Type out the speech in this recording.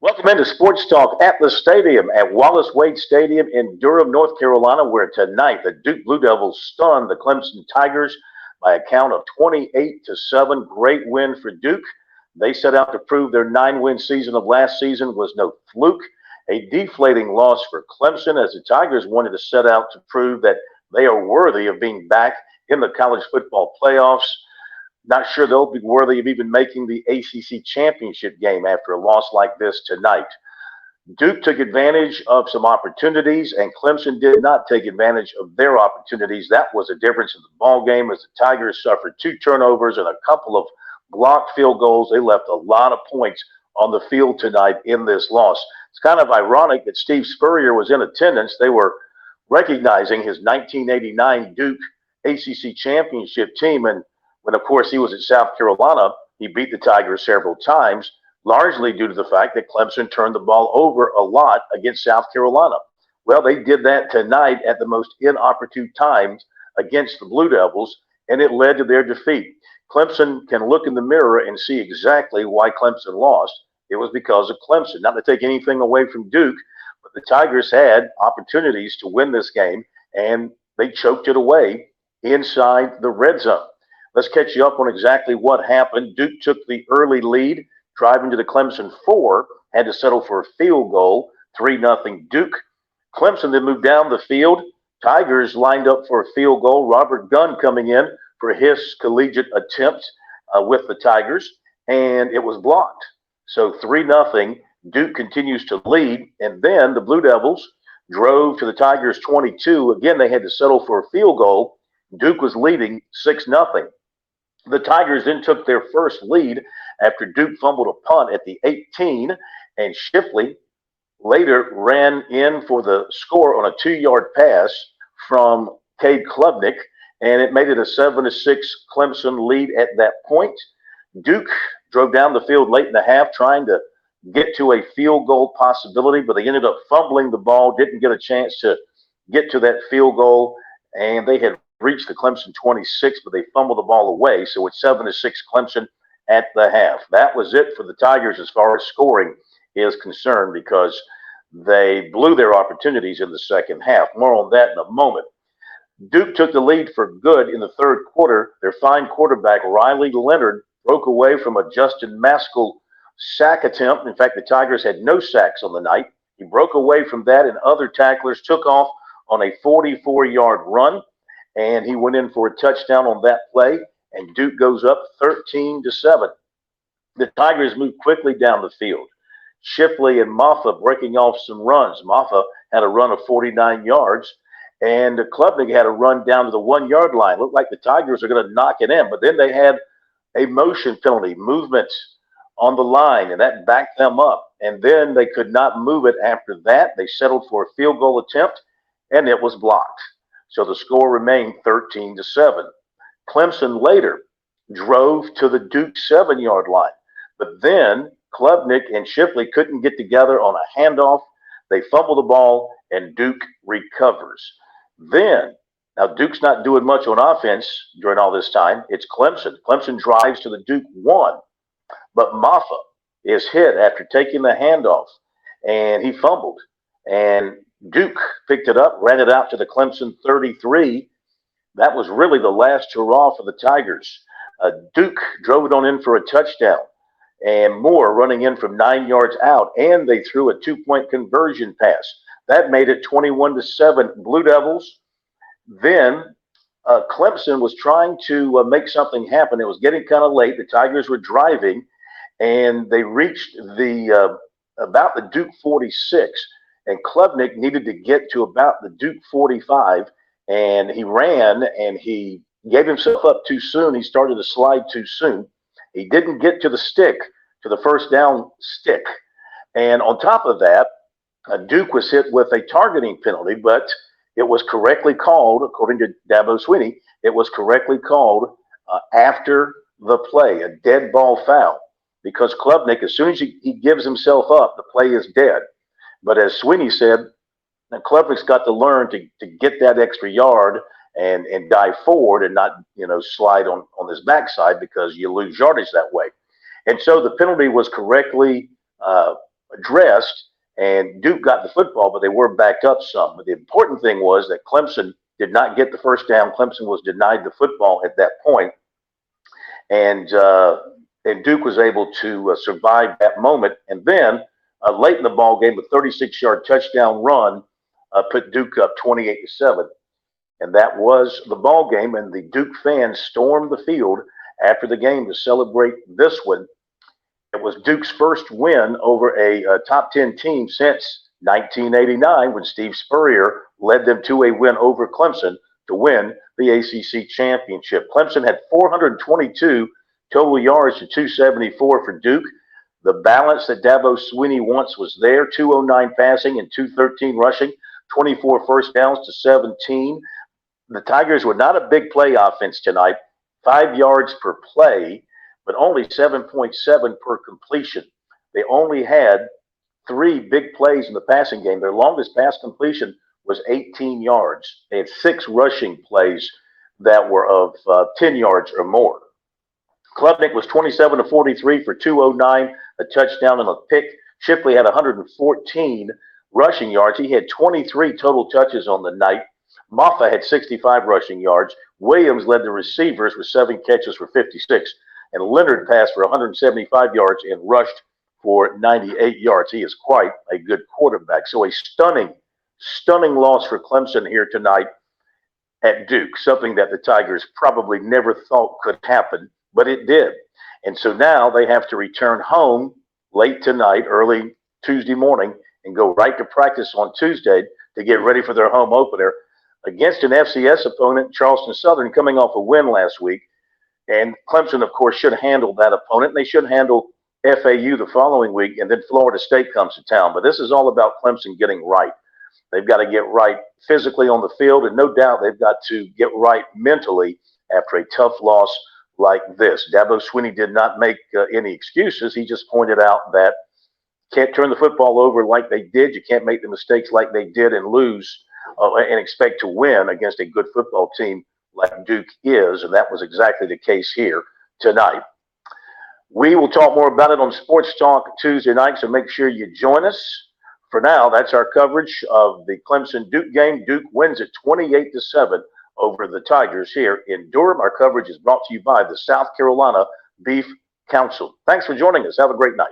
Welcome into Sports Talk at the stadium at Wallace Wade Stadium in Durham, North Carolina, where tonight the Duke Blue Devils stunned the Clemson Tigers by a count of 28-7. Great win for Duke. They set out to prove their 9-win season of last season was no fluke. A deflating loss for Clemson as the Tigers wanted to set out to prove that they are worthy of being back in the college football playoffs. Not sure they'll be worthy of even making the ACC championship game after a loss like this tonight. Duke took advantage of some opportunities, and Clemson did not take advantage of their opportunities. That was the difference in the ball game as the Tigers suffered 2 turnovers and a couple of blocked field goals. They left a lot of points on the field tonight in this loss. It's kind of ironic that Steve Spurrier was in attendance. They were recognizing his 1989 Duke ACC championship team, and when, of course, he was at South Carolina, he beat the Tigers several times, largely due to the fact that Clemson turned the ball over a lot against South Carolina. Well, they did that tonight at the most inopportune times against the Blue Devils, and it led to their defeat. Clemson can look in the mirror and see exactly why Clemson lost. It was because of Clemson. Not to take anything away from Duke, but the Tigers had opportunities to win this game, and they choked it away inside the red zone. Let's catch you up on exactly what happened. Duke took the early lead, driving to the Clemson 4, had to settle for a field goal, 3-0 Duke. Clemson then moved down the field. Tigers lined up for a field goal. Robert Gunn coming in for his collegiate attempt with the Tigers, and it was blocked. So 3-0. Duke continues to lead, and then the Blue Devils drove to the Tigers 22. Again, they had to settle for a field goal. Duke was leading 6-0. The Tigers then took their first lead after Duke fumbled a punt at the 18, and Shipley later ran in for the score on a 2-yard pass from Cade Klubnik, and it made it a 7-6 Clemson lead at that point. Duke drove down the field late in the half trying to get to a field goal possibility, but they ended up fumbling the ball, didn't get a chance to get to that field goal, and they had reached the Clemson 26, but they fumbled the ball away. So it's 7-6 Clemson at the half. That was it for the Tigers as far as scoring is concerned because they blew their opportunities in the second half. More on that in a moment. Duke took the lead for good in the third quarter. Their fine quarterback, Riley Leonard, broke away from a Justin Maskell sack attempt. In fact, the Tigers had no sacks on the night. He broke away from that, and other tacklers took off on a 44-yard run, and he went in for a touchdown on that play, and Duke goes up 13-7. The Tigers moved quickly down the field. Shipley and Maffa breaking off some runs. Maffa had a run of 49 yards, and Klubnik had a run down to the 1-yard line. Looked like the Tigers are going to knock it in, but then they had a motion penalty, movement on the line, and that backed them up. And then they could not move it after that. They settled for a field goal attempt, and it was blocked. So the score remained 13-7. Clemson later drove to the Duke 7-yard line. But then Klubnik and Shipley couldn't get together on a handoff. They fumble the ball, and Duke recovers. Then, now Duke's not doing much on offense during all this time. It's Clemson. Clemson drives to the Duke 1. But Maffa is hit after taking the handoff, and he fumbled. And Duke picked it up, ran it out to the Clemson 33. That was really the last hurrah for the Tigers. Duke drove it on in for a touchdown, and Moore running in from 9 yards out, and they threw a 2-point conversion pass. That made it 21-7 Blue Devils. Then Clemson was trying to make something happen. It was getting kind of late. The Tigers were driving, and they reached about the Duke 46. And Klubnik needed to get to about the Duke 45, and he ran, and he gave himself up too soon. He started to slide too soon. He didn't get to the stick, to the first down stick. And on top of that, Duke was hit with a targeting penalty, but it was correctly called, according to Dabo Swinney, it was correctly called after the play, a dead ball foul, because Klubnik, as soon as he gives himself up, the play is dead. But as Swinney said, Klubnik's got to learn to get that extra yard and dive forward and not, slide on his backside because you lose yardage that way. And so the penalty was correctly addressed, and Duke got the football, but they were backed up some. But the important thing was that Clemson did not get the first down. Clemson was denied the football at that point, and Duke was able to survive that moment. And then late in the ball game, a 36-yard touchdown run put Duke up 28-7, and that was the ball game. And the Duke fans stormed the field after the game to celebrate this one. It was Duke's first win over a top 10 team since 1989, when Steve Spurrier led them to a win over Clemson to win the ACC championship. Clemson had 422 total yards to 274 for Duke. The balance that Dabo Swinney wants was there: 209 passing and 213 rushing, 24 first downs to 17. The Tigers were not a big play offense tonight, 5 yards per play, but only 7.7 per completion. They only had 3 big plays in the passing game. Their longest pass completion was 18 yards. They had 6 rushing plays that were of 10 yards or more. Klubnik was 27 of 43 for 209, a touchdown and a pick. Shipley had 114 rushing yards. He had 23 total touches on the night. Moffa had 65 rushing yards. Williams led the receivers with 7 catches for 56. And Leonard passed for 175 yards and rushed for 98 yards. He is quite a good quarterback. So a stunning loss for Clemson here tonight at Duke, something that the Tigers probably never thought could happen, but it did. And so now they have to return home late tonight, early Tuesday morning, and go right to practice on Tuesday to get ready for their home opener against an FCS opponent, Charleston Southern, coming off a win last week. And Clemson, of course, should handle that opponent. They should handle FAU the following week, and then Florida State comes to town. But this is all about Clemson getting right. They've got to get right physically on the field, and no doubt they've got to get right mentally after a tough loss like this. Dabo Swinney did not make any excuses. He just pointed out that can't turn the football over like they did. You can't make the mistakes like they did and lose and expect to win against a good football team like Duke is, and that was exactly the case here tonight. We will talk more about it on Sports Talk Tuesday night, so make sure you join us. For now, that's our coverage of the Clemson-Duke game. Duke wins it 28-7 over the Tigers here in Durham. Our coverage is brought to you by the South Carolina Beef Council. Thanks for joining us. Have a great night.